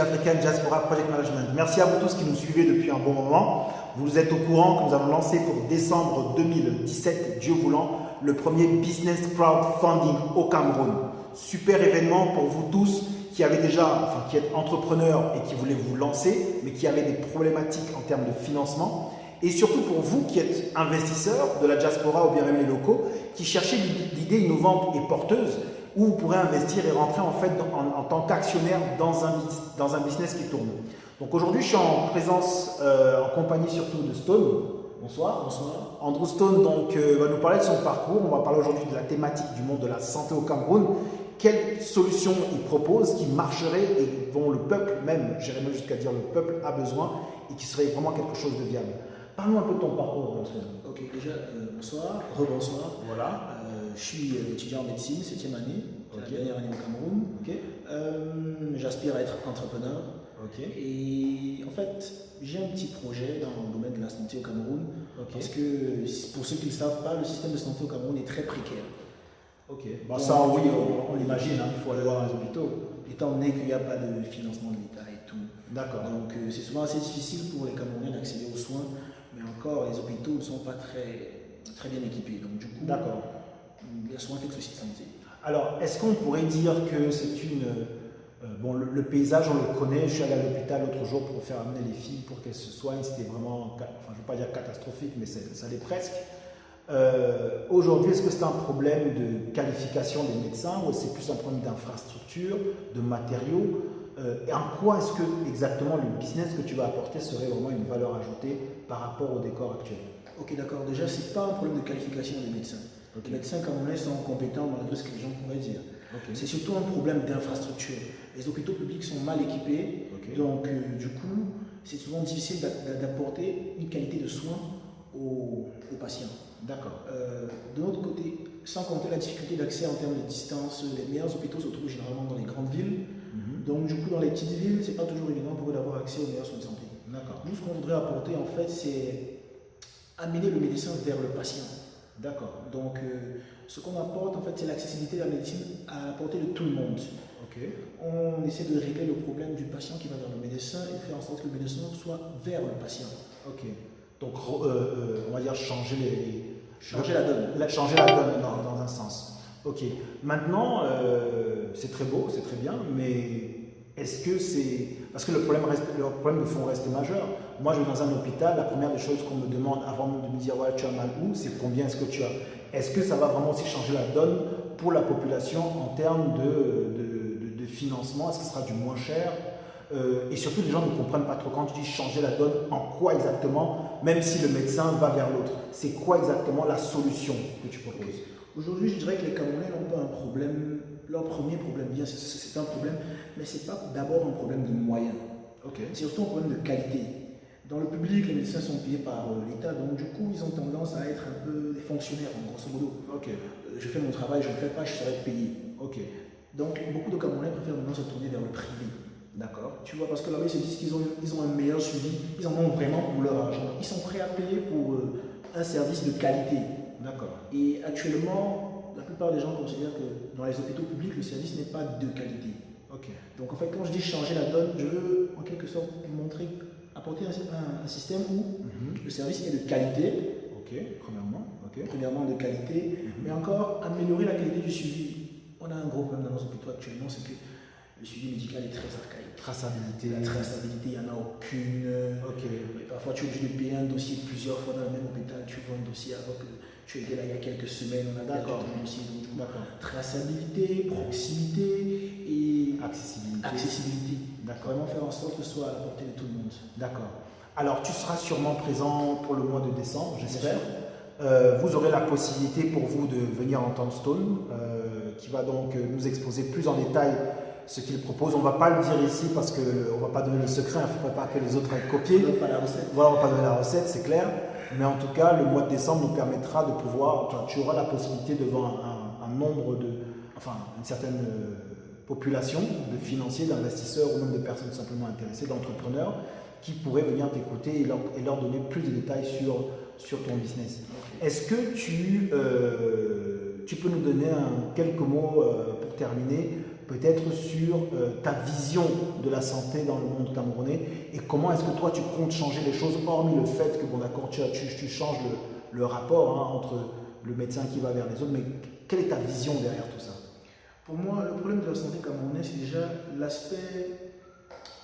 African Diaspora Project Management. Merci à vous tous qui nous suivez depuis un bon moment. Vous êtes au courant que nous avons lancé pour décembre 2017, Dieu voulant, le premier business crowdfunding au Cameroun. Super événement pour vous tous qui avez déjà, qui êtes entrepreneurs et qui voulez vous lancer, mais qui avez des problématiques en termes de financement. Et surtout pour vous qui êtes investisseurs de la diaspora ou bien même les locaux, qui cherchez l'idée innovante et porteuse où vous pourrez investir et rentrer en fait en tant qu'actionnaire dans un business qui tourne. Donc aujourd'hui, je suis en présence, en compagnie surtout de Stone. Bonsoir. Bonsoir. Andrew Stone va nous parler de son parcours. On va parler aujourd'hui de la thématique du monde de la santé au Cameroun. Quelles solutions il propose qui marcheraient et dont le peuple même, j'irais même jusqu'à dire le peuple a besoin et qui serait vraiment quelque chose de viable. Parle-nous un peu de ton parcours, Stone. Ok, déjà, bonsoir, rebonsoir. Voilà. Je suis étudiant en médecine, 7e année, la dernière année au Cameroun. Okay. J'aspire à être entrepreneur. Okay. Et en fait, j'ai un petit projet dans le domaine de la santé au Cameroun. Okay. Parce que, pour ceux qui ne le savent pas, le système de santé au Cameroun est très précaire. Ok, bah ça oui, on l'imagine, hein, il faut aller voir les hôpitaux. Étant donné qu'il n'y a pas de financement de l'État et tout. D'accord. Donc c'est souvent assez difficile pour les Camerounais d'accéder aux soins, mais encore les hôpitaux ne sont pas très bien équipés. Donc du coup, d'accord. Il y a souvent quelques soucis de santé. Alors, est-ce qu'on pourrait dire que c'est une... bon, le paysage, on le connaît. Je suis allé à l'hôpital l'autre jour pour faire amener les filles pour qu'elles se soignent. C'était vraiment, je ne veux pas dire catastrophique, mais ça l'est presque. Aujourd'hui, est-ce que c'est un problème de qualification des médecins ou c'est plus un problème d'infrastructure, de matériaux et en quoi est-ce que exactement le business que tu vas apporter serait vraiment une valeur ajoutée par rapport au décor actuel? Ok, d'accord. Déjà, ce n'est pas un problème de qualification des médecins. Okay. Les médecins camerounais sont compétents malgré ce que les gens pourraient dire. Okay. C'est surtout un problème d'infrastructure. Les hôpitaux publics sont mal équipés, okay. Donc du coup, c'est souvent difficile d'apporter une qualité de soins aux patients. D'accord. De l'autre côté, sans compter la difficulté d'accès en termes de distance, les meilleurs hôpitaux se trouvent généralement dans les grandes villes. Donc du coup, dans les petites villes, ce n'est pas toujours évident pour eux d'avoir accès aux meilleurs soins de santé. D'accord. Nous, ce qu'on voudrait apporter, en fait, c'est amener le médecin vers le patient. D'accord. Donc, ce qu'on apporte, en fait, c'est l'accessibilité de la médecine à la portée de tout le monde. Okay. On essaie de régler le problème du patient qui va vers le médecin et faire en sorte que le médecin soit vers le patient. Ok. Donc, on va dire changer la donne. Changer la donne dans un sens. Ok. Maintenant, c'est très beau, c'est très bien, mais est-ce que c'est... Parce que le problème de fond reste majeur. Moi, je vais dans un hôpital, la première des choses qu'on me demande avant de me dire ouais, tu as mal où, c'est combien est-ce que tu as. Est-ce que ça va vraiment aussi changer la donne pour la population en termes de financement? Est-ce que ce sera du moins cher? Et surtout, les gens ne comprennent pas trop quand tu dis changer la donne, en quoi exactement, même si le médecin va vers l'autre. C'est quoi exactement la solution que tu proposes? Aujourd'hui, je dirais que les Camerounais n'ont pas un problème. Leur premier problème, bien, c'est un problème, mais ce n'est pas d'abord un problème de moyens. Okay. C'est surtout un problème de qualité. Dans le public, les médecins sont payés par l'État, donc du coup, ils ont tendance à être un peu des fonctionnaires, en grosso modo. Okay. Je fais mon travail, je ne le fais pas, je serai payé. Okay. Donc, beaucoup de Camerounais préfèrent maintenant se tourner vers le privé. D'accord. Tu vois, parce que là-bas, ils se disent qu'ils ont un meilleur suivi, ils en ont vraiment pour leur argent. Ils sont prêts à payer pour un service de qualité. D'accord. Et actuellement, la plupart des gens considèrent que dans les hôpitaux publics, le service n'est pas de qualité. Okay. Donc en fait, quand je dis changer la donne, je veux en quelque sorte montrer, apporter un système où le service est de qualité. Ok, premièrement. Okay. Premièrement de qualité, mais encore améliorer la qualité du suivi. On a un gros problème dans nos hôpitaux actuellement, c'est que le suivi médical est très archaïque. Traçabilité. La traçabilité, il n'y en a aucune. Okay. Parfois, tu es obligé de payer un dossier plusieurs fois dans le même hôpital. Tu vois un dossier alors que tu étais là il y a quelques semaines. On a d'accord un dossier. Donc, traçabilité, proximité et accessibilité. D'accord. Vraiment faire en sorte que ce soit à la portée de tout le monde. D'accord. Alors, tu seras sûrement présent pour le mois de décembre, j'espère. Vous aurez la possibilité pour vous de venir entendre Stone, qui va donc nous exposer plus en détail ce qu'il propose. On ne va pas le dire ici parce qu'on ne va pas donner le secret, il ne faudrait pas que les autres aient copié. On ne donne pas la recette. Voilà, on ne va pas donner la recette, c'est clair. Mais en tout cas, le mois de décembre nous permettra de pouvoir, tu auras la possibilité devant un nombre une certaine population de financiers, d'investisseurs ou même de personnes simplement intéressées, d'entrepreneurs, qui pourraient venir t'écouter et leur donner plus de détails sur ton business. Okay. Est-ce que tu peux nous donner quelques mots pour terminer peut-être sur ta vision de la santé dans le monde camerounais et comment est-ce que toi tu comptes changer les choses, hormis le fait que, bon d'accord, tu changes le rapport entre le médecin qui va vers les autres, mais quelle est ta vision derrière tout ça? Pour moi, le problème de la santé camerounaise, c'est déjà l'aspect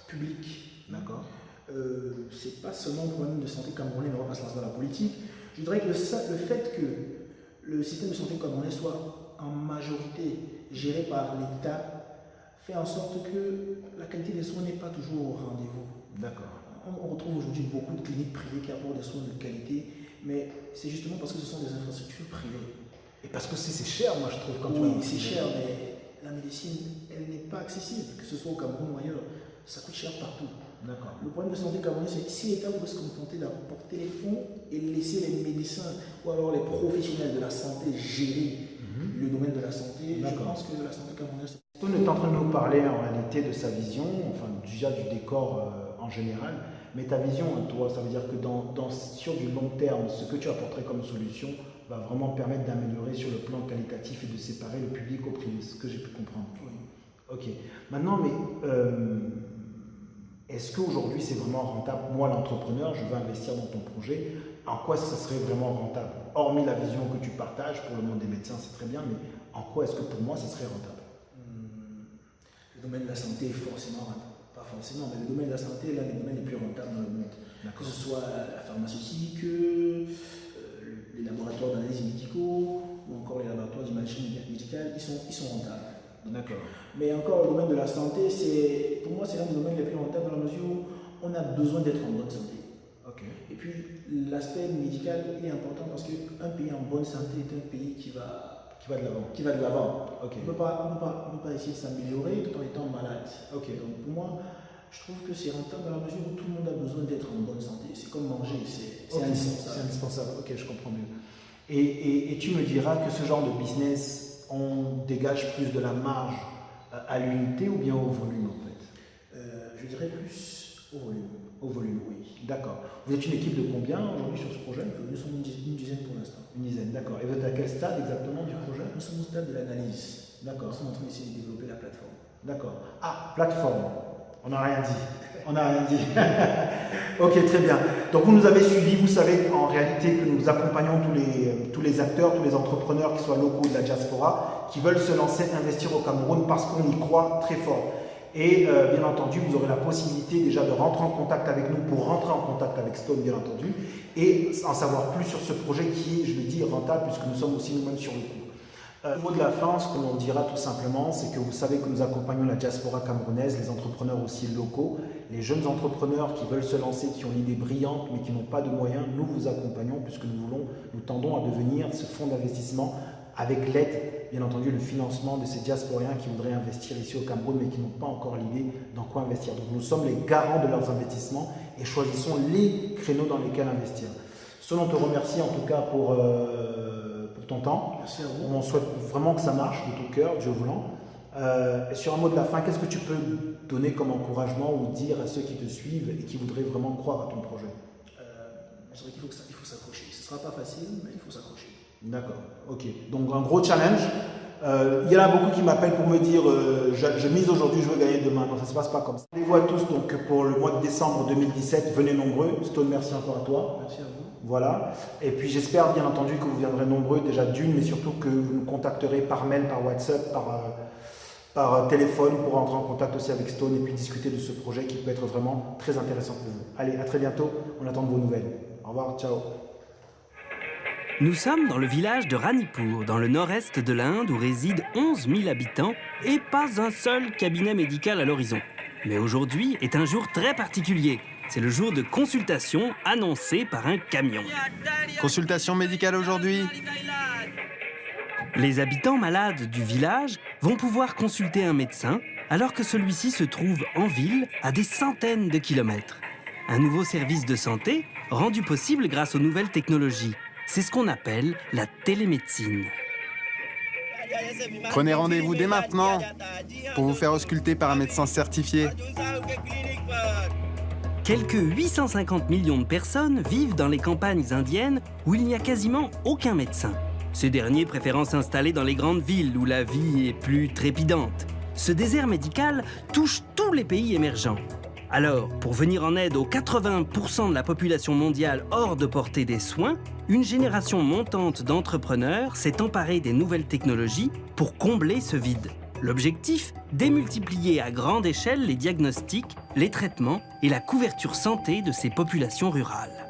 public. D'accord. C'est pas seulement un problème de santé camerounais, on va pas se lancer dans la politique. Je dirais que le fait que le système de santé camerounais soit en majorité géré par l'État fait en sorte que la qualité des soins n'est pas toujours au rendez-vous. D'accord. On retrouve aujourd'hui beaucoup de cliniques privées qui apportent des soins de qualité, mais c'est justement parce que ce sont des infrastructures privées. Et parce que c'est cher, moi je trouve, quand tu Oui, c'est cher, mais la médecine, elle n'est pas accessible, que ce soit au Cameroun ou ailleurs. Ça coûte cher partout. D'accord. Le problème de santé camerounaise, c'est que si l'État veut se contenter d'apporter les fonds et laisser les médecins ou alors les professionnels de la santé gérer le domaine de la santé, je pense que la santé camerounaise... On est en train de nous parler en réalité de sa vision, enfin déjà du décor en général, mais ta vision, toi, ça veut dire que sur du long terme, ce que tu apporterais comme solution va vraiment permettre d'améliorer sur le plan qualitatif et de séparer le public au privé, ce que j'ai pu comprendre. Oui. Ok. Maintenant, mais est-ce qu'aujourd'hui c'est vraiment rentable? Moi, l'entrepreneur, je veux investir dans ton projet. En quoi ça serait vraiment rentable? Hormis la vision que tu partages pour le monde des médecins, c'est très bien, mais en quoi est-ce que pour moi ça serait rentable? Le domaine de la santé est forcément rentable. Pas forcément, mais le domaine de la santé est l'un des domaines les plus rentables dans le monde. Que ce soit la pharmaceutique, les laboratoires d'analyse médicaux ou encore les laboratoires d'imagerie médicale, ils sont rentables. D'accord. Mais encore, le domaine de la santé, pour moi, c'est l'un des domaines les plus rentables dans la mesure où on a besoin d'être en bonne santé. Okay. Et puis, l'aspect médical est important parce qu'un pays en bonne santé est un pays qui va de l'avant. Okay. On ne peut pas essayer de s'améliorer tout en étant malade. Okay. Donc, pour moi, je trouve que c'est rentable dans la mesure où tout le monde a besoin d'être en bonne santé. C'est comme manger, c'est indispensable. C'est indispensable, ok, je comprends mieux. Et tu me diras que ce genre de business, on dégage plus de la marge à l'unité ou bien au volume en fait? Je dirais plus au volume. Au volume, oui. D'accord. Vous êtes une équipe de combien aujourd'hui sur ce projet? Nous sommes une dizaine pour l'instant. Une dizaine, d'accord. Et vous êtes à quel stade exactement du projet? Nous sommes au stade de l'analyse. D'accord. Nous sommes en train d'essayer de développer la plateforme. D'accord. Ah, plateforme. On n'a rien dit. On n'a rien dit. Ok, très bien. Donc vous nous avez suivis, vous savez en réalité que nous accompagnons tous les acteurs, tous les entrepreneurs, qui soient locaux de la diaspora, qui veulent se lancer, investir au Cameroun parce qu'on y croit très fort. Et bien entendu, vous aurez la possibilité déjà de rentrer en contact avec nous pour rentrer en contact avec Stone, bien entendu, et en savoir plus sur ce projet qui est, je le dis, rentable, puisque nous sommes aussi nous-mêmes sur le coup. Au mot de la fin, ce que l'on dira tout simplement, c'est que vous savez que nous accompagnons la diaspora camerounaise, les entrepreneurs aussi locaux, les jeunes entrepreneurs qui veulent se lancer, qui ont une idée brillante mais qui n'ont pas de moyens. Nous vous accompagnons puisque nous tendons à devenir ce fonds d'investissement avec l'aide, bien entendu, le financement de ces diasporiens qui voudraient investir ici au Cameroun mais qui n'ont pas encore l'idée dans quoi investir. Donc nous sommes les garants de leurs investissements et choisissons les créneaux dans lesquels investir. Selon, on te remercie en tout cas pour ton temps. Merci à vous. On souhaite vraiment que ça marche de tout cœur, Dieu voulant. Sur un mot de la fin, qu'est-ce que tu peux donner comme encouragement ou dire à ceux qui te suivent et qui voudraient vraiment croire à ton projet? Je dirais qu'il faut s'accrocher. Ce ne sera pas facile, mais il faut s'accrocher. D'accord, ok. Donc un gros challenge. Il y en a beaucoup qui m'appellent pour me dire je mise aujourd'hui, je veux gagner demain. Non, ça ne se passe pas comme ça. Rendez-vous à tous donc, pour le mois de décembre 2017. Venez nombreux. Stone, merci encore à toi. Merci à vous. Voilà. Et puis j'espère bien entendu que vous viendrez nombreux déjà d'une, mais surtout que vous nous contacterez par mail, par WhatsApp, par téléphone pour entrer en contact aussi avec Stone et puis discuter de ce projet qui peut être vraiment très intéressant pour vous. Allez, à très bientôt. On attend de vos nouvelles. Au revoir, ciao. Nous sommes dans le village de Ranipur, dans le nord-est de l'Inde, où résident 11 000 habitants et pas un seul cabinet médical à l'horizon. Mais aujourd'hui est un jour très particulier. C'est le jour de consultation annoncé par un camion. Consultation médicale aujourd'hui? Les habitants malades du village vont pouvoir consulter un médecin alors que celui-ci se trouve en ville à des centaines de kilomètres. Un nouveau service de santé rendu possible grâce aux nouvelles technologies. C'est ce qu'on appelle la télémédecine. Prenez rendez-vous dès maintenant pour vous faire ausculter par un médecin certifié. Quelques 850 millions de personnes vivent dans les campagnes indiennes où il n'y a quasiment aucun médecin. Ces derniers préférant s'installer dans les grandes villes où la vie est plus trépidante. ce désert médical touche tous les pays émergents. Alors, pour venir en aide aux 80% de la population mondiale hors de portée des soins, une génération montante d'entrepreneurs s'est emparée des nouvelles technologies pour combler ce vide. L'objectif, démultiplier à grande échelle les diagnostics, les traitements et la couverture santé de ces populations rurales.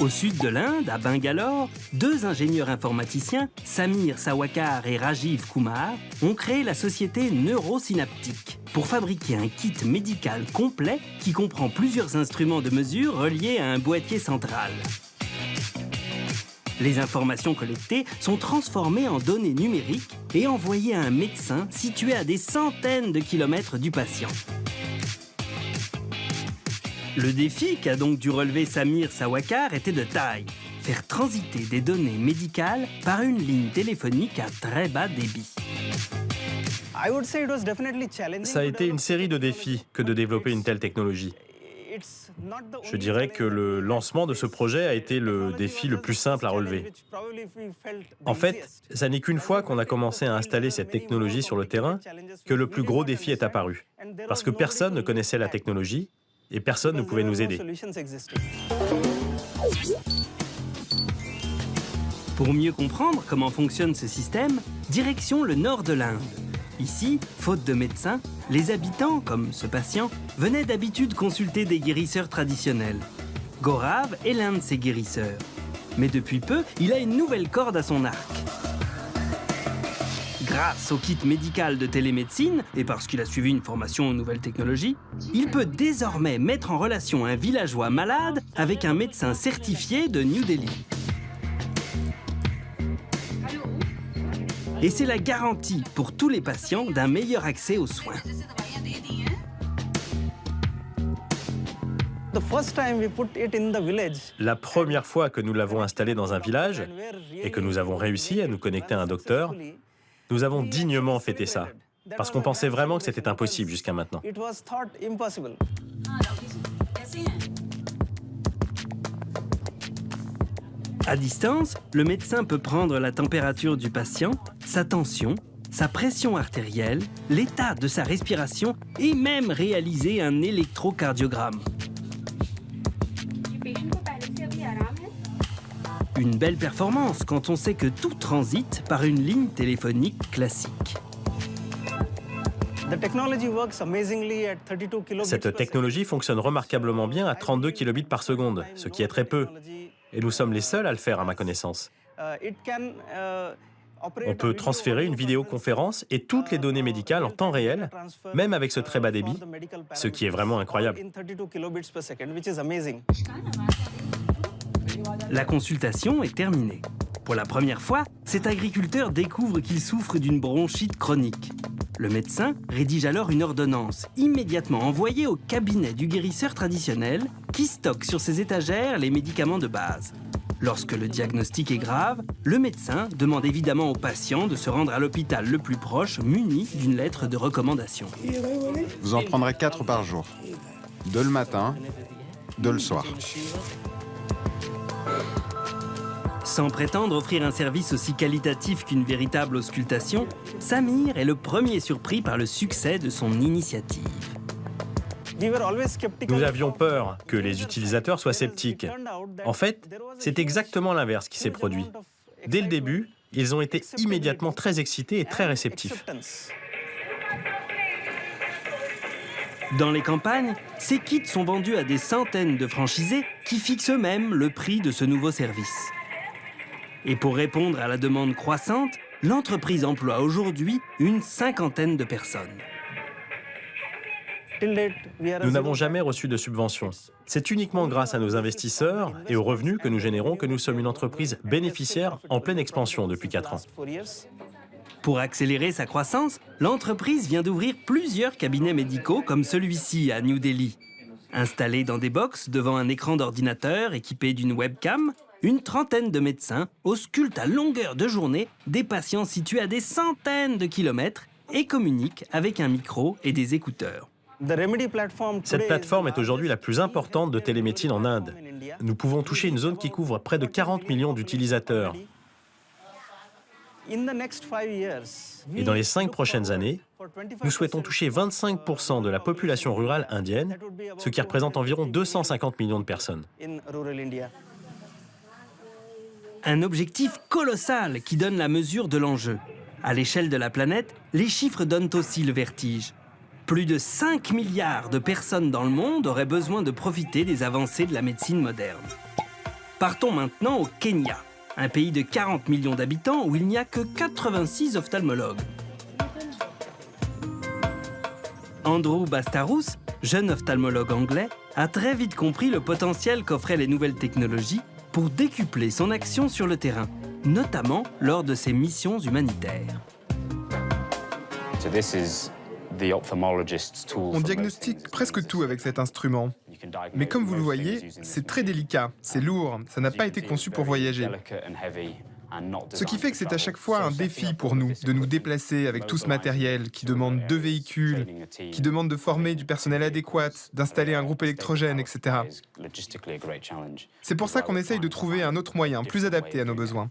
Au sud de l'Inde, à Bangalore, deux ingénieurs informaticiens, Samir Sawakar et Rajiv Kumar, ont créé la société Neurosynaptic pour fabriquer un kit médical complet qui comprend plusieurs instruments de mesure reliés à un boîtier central. Les informations collectées sont transformées en données numériques et envoyées à un médecin situé à des centaines de kilomètres du patient. Le défi qu'a donc dû relever Samir Sawakar était de taille. Faire transiter des données médicales par une ligne téléphonique à très bas débit. Ça a été une série de défis que de développer une telle technologie. Je dirais que le lancement de ce projet a été le défi le plus simple à relever. En fait, ça n'est qu'une fois qu'on a commencé à installer cette technologie sur le terrain que le plus gros défi est apparu. Parce que personne ne connaissait la technologie et personne ne pouvait nous aider. Pour mieux comprendre comment fonctionne ce système, direction le nord de l'Inde. Ici, faute de médecins, les habitants, comme ce patient, venaient d'habitude consulter des guérisseurs traditionnels. Gaurav est l'un de ces guérisseurs. Mais depuis peu, il a une nouvelle corde à son arc. Grâce au kit médical de télémédecine, et parce qu'il a suivi une formation aux nouvelles technologies, il peut désormais mettre en relation un villageois malade avec un médecin certifié de New Delhi. Et c'est la garantie pour tous les patients d'un meilleur accès aux soins. La première fois que nous l'avons installé dans un village et que nous avons réussi à nous connecter à un docteur, nous avons dignement fêté ça, parce qu'on pensait vraiment que c'était impossible jusqu'à maintenant. À distance, le médecin peut prendre la température du patient, sa tension, sa pression artérielle, l'état de sa respiration et même réaliser un électrocardiogramme. Une belle performance quand on sait que tout transite par une ligne téléphonique classique. Cette technologie fonctionne remarquablement bien à 32 kilobits par seconde, ce qui est très peu. Et nous sommes les seuls à le faire, à ma connaissance. On peut transférer une vidéoconférence et toutes les données médicales en temps réel, même avec ce très bas débit, ce qui est vraiment incroyable. La consultation est terminée. Pour la première fois, cet agriculteur découvre qu'il souffre d'une bronchite chronique. Le médecin rédige alors une ordonnance, immédiatement envoyée au cabinet du guérisseur traditionnel, qui stocke sur ses étagères les médicaments de base. Lorsque le diagnostic est grave, le médecin demande évidemment au patient de se rendre à l'hôpital le plus proche, muni d'une lettre de recommandation. Vous en prendrez 4 par jour. 2 le matin, 2 le soir. Sans prétendre offrir un service aussi qualitatif qu'une véritable auscultation, Samir est le premier surpris par le succès de son initiative. Nous avions peur que les utilisateurs soient sceptiques. En fait, c'est exactement l'inverse qui s'est produit. Dès le début, ils ont été immédiatement très excités et très réceptifs. Dans les campagnes, ces kits sont vendus à des centaines de franchisés qui fixent eux-mêmes le prix de ce nouveau service. Et pour répondre à la demande croissante, l'entreprise emploie aujourd'hui une 50aine de personnes. Nous n'avons jamais reçu de subvention. C'est uniquement grâce à nos investisseurs et aux revenus que nous générons que nous sommes une entreprise bénéficiaire en pleine expansion depuis 4 ans. Pour accélérer sa croissance, l'entreprise vient d'ouvrir plusieurs cabinets médicaux comme celui-ci à New Delhi. Installés dans des box devant un écran d'ordinateur équipé d'une webcam, une trentaine de médecins auscultent à longueur de journée des patients situés à des centaines de kilomètres et communiquent avec un micro et des écouteurs. Cette plateforme est aujourd'hui la plus importante de télémédecine en Inde. Nous pouvons toucher une zone qui couvre près de 40 millions d'utilisateurs. Et dans les 5 prochaines années, nous souhaitons toucher 25% de la population rurale indienne, ce qui représente environ 250 millions de personnes. Un objectif colossal qui donne la mesure de l'enjeu. À l'échelle de la planète, les chiffres donnent aussi le vertige. Plus de 5 milliards de personnes dans le monde auraient besoin de profiter des avancées de la médecine moderne. Partons maintenant au Kenya, un pays de 40 millions d'habitants où il n'y a que 86 ophtalmologues. Andrew Bastarous, jeune ophtalmologue anglais, a très vite compris le potentiel qu'offraient les nouvelles technologies pour décupler son action sur le terrain, notamment lors de ses missions humanitaires. On diagnostique presque tout avec cet instrument. Mais comme vous le voyez, c'est très délicat, c'est lourd, ça n'a pas été conçu pour voyager. Ce qui fait que c'est à chaque fois un défi pour nous de nous déplacer avec tout ce matériel qui demande 2 véhicules, qui demande de former du personnel adéquat, d'installer un groupe électrogène, etc. C'est pour ça qu'on essaye de trouver un autre moyen, plus adapté à nos besoins.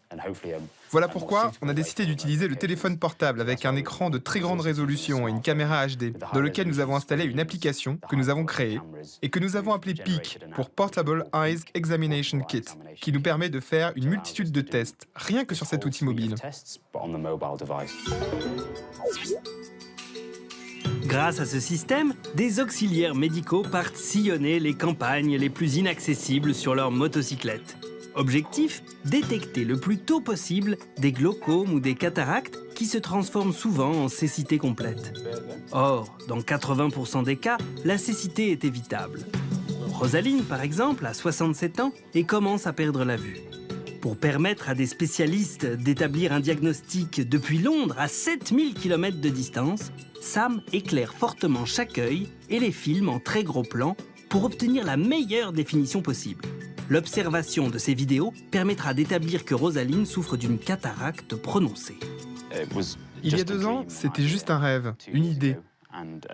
Voilà pourquoi on a décidé d'utiliser le téléphone portable avec un écran de très grande résolution et une caméra HD, dans lequel nous avons installé une application que nous avons créée et que nous avons appelée PEEK pour Portable Eyes Examination Kit, qui nous permet de faire une multitude de tests, rien que sur cet outil mobile. Grâce à ce système, des auxiliaires médicaux partent sillonner les campagnes les plus inaccessibles sur leur motocyclette. Objectif, détecter le plus tôt possible des glaucomes ou des cataractes qui se transforment souvent en cécité complète. Or, dans 80% des cas, la cécité est évitable. Rosaline, par exemple, a 67 ans et commence à perdre la vue. Pour permettre à des spécialistes d'établir un diagnostic depuis Londres à 7000 km de distance, Sam éclaire fortement chaque œil et les filme en très gros plan pour obtenir la meilleure définition possible. L'observation de ces vidéos permettra d'établir que Rosaline souffre d'une cataracte prononcée. Il y a 2 ans, c'était juste un rêve, une idée.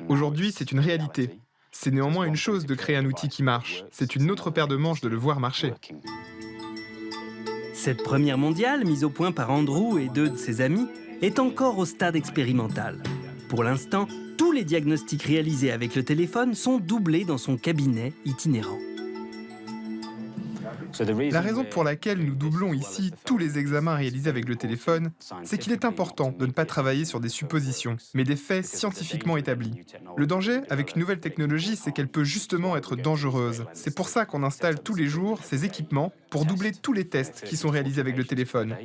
Aujourd'hui, c'est une réalité. C'est néanmoins une chose de créer un outil qui marche. C'est une autre paire de manches de le voir marcher. Cette première mondiale, mise au point par Andrew et 2 de ses amis, est encore au stade expérimental. Pour l'instant, tous les diagnostics réalisés avec le téléphone sont doublés dans son cabinet itinérant. La raison pour laquelle nous doublons ici tous les examens réalisés avec le téléphone, c'est qu'il est important de ne pas travailler sur des suppositions, mais des faits scientifiquement établis. Le danger avec une nouvelle technologie, c'est qu'elle peut justement être dangereuse. C'est pour ça qu'on installe tous les jours ces équipements pour doubler tous les tests qui sont réalisés avec le téléphone.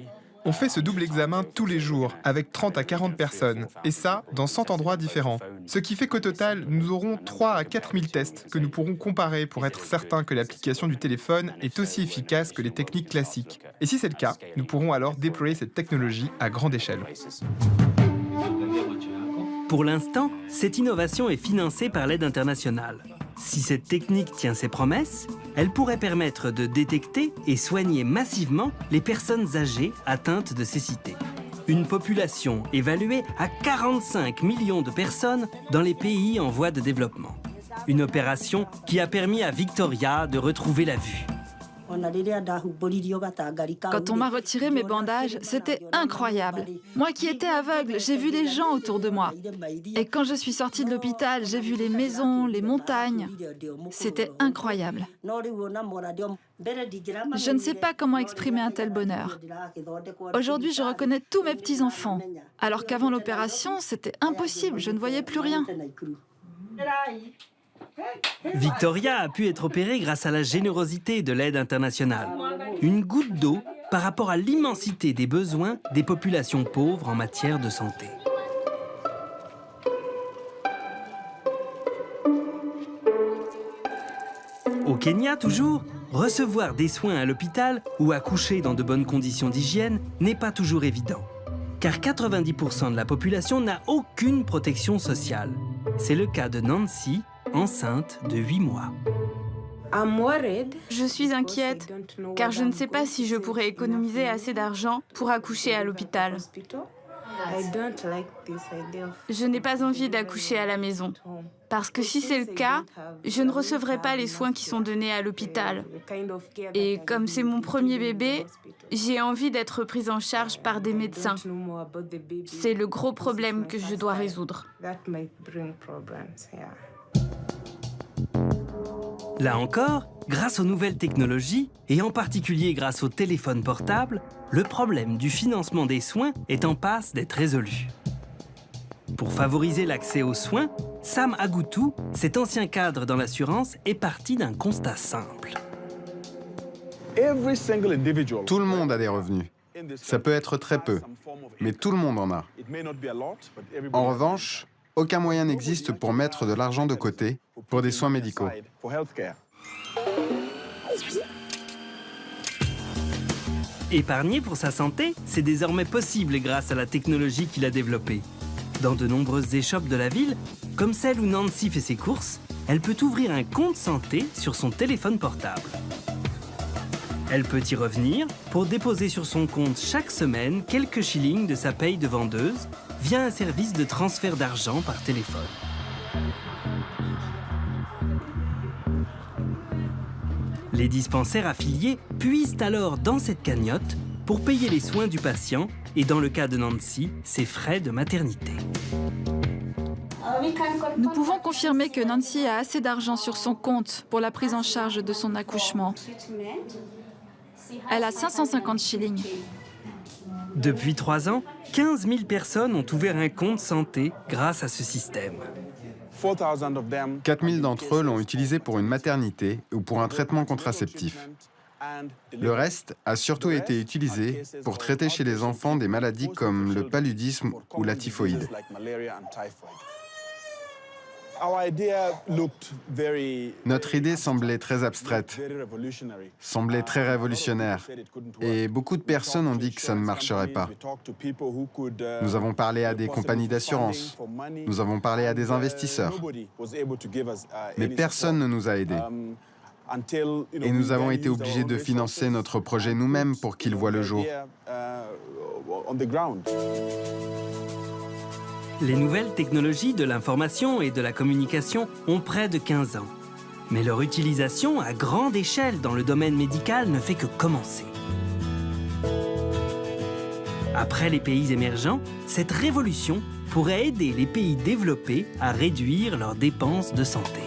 On fait ce double examen tous les jours, avec 30 à 40 personnes, et ça, dans 100 endroits différents. Ce qui fait qu'au total, nous aurons 3 à 4 000 tests que nous pourrons comparer pour être certains que l'application du téléphone est aussi efficace que les techniques classiques. Et si c'est le cas, nous pourrons alors déployer cette technologie à grande échelle. Pour l'instant, cette innovation est financée par l'aide internationale. Si cette technique tient ses promesses, elle pourrait permettre de détecter et soigner massivement les personnes âgées atteintes de cécité. Une population évaluée à 45 millions de personnes dans les pays en voie de développement. Une opération qui a permis à Victoria de retrouver la vue. Quand on m'a retiré mes bandages, c'était incroyable. Moi qui étais aveugle, j'ai vu les gens autour de moi. Et quand je suis sortie de l'hôpital, j'ai vu les maisons, les montagnes. C'était incroyable. Je ne sais pas comment exprimer un tel bonheur. Aujourd'hui, je reconnais tous mes petits-enfants, alors qu'avant l'opération, c'était impossible, je ne voyais plus rien. Victoria a pu être opérée grâce à la générosité de l'aide internationale. Une goutte d'eau par rapport à l'immensité des besoins des populations pauvres en matière de santé. Au Kenya, toujours, recevoir des soins à l'hôpital ou accoucher dans de bonnes conditions d'hygiène n'est pas toujours évident. Car 90% de la population n'a aucune protection sociale. C'est le cas de Nancy, enceinte de 8 mois. Je suis inquiète, car je ne sais pas si je pourrai économiser assez d'argent pour accoucher à l'hôpital. Je n'ai pas envie d'accoucher à la maison, parce que si c'est le cas, je ne recevrai pas les soins qui sont donnés à l'hôpital. Et comme c'est mon premier bébé, j'ai envie d'être prise en charge par des médecins. C'est le gros problème que je dois résoudre. Là encore, grâce aux nouvelles technologies, et en particulier grâce au téléphone portable, le problème du financement des soins est en passe d'être résolu. Pour favoriser l'accès aux soins, Sam Agoutou, cet ancien cadre dans l'assurance, est parti d'un constat simple. Tout le monde a des revenus. Ça peut être très peu, mais tout le monde en a. En revanche, aucun moyen n'existe pour mettre de l'argent de côté pour des soins médicaux. Épargner pour sa santé, c'est désormais possible grâce à la technologie qu'il a développée. Dans de nombreuses échoppes de la ville, comme celle où Nancy fait ses courses, elle peut ouvrir un compte santé sur son téléphone portable. Elle peut y revenir pour déposer sur son compte chaque semaine quelques shillings de sa paye de vendeuse via un service de transfert d'argent par téléphone. Les dispensaires affiliés puisent alors dans cette cagnotte pour payer les soins du patient et, dans le cas de Nancy, ses frais de maternité. Nous pouvons confirmer que Nancy a assez d'argent sur son compte pour la prise en charge de son accouchement. Elle a 550 shillings. Depuis 3 ans, 15 000 personnes ont ouvert un compte santé grâce à ce système. 4 000 d'entre eux l'ont utilisé pour une maternité ou pour un traitement contraceptif. Le reste a surtout été utilisé pour traiter chez les enfants des maladies comme le paludisme ou la typhoïde. Notre idée semblait très abstraite, semblait très révolutionnaire, et beaucoup de personnes ont dit que ça ne marcherait pas. Nous avons parlé à des compagnies d'assurance, nous avons parlé à des investisseurs, mais personne ne nous a aidés. Et nous avons été obligés de financer notre projet nous-mêmes pour qu'il voie le jour. Les nouvelles technologies de l'information et de la communication ont près de 15 ans. Mais leur utilisation à grande échelle dans le domaine médical ne fait que commencer. Après les pays émergents, cette révolution pourrait aider les pays développés à réduire leurs dépenses de santé.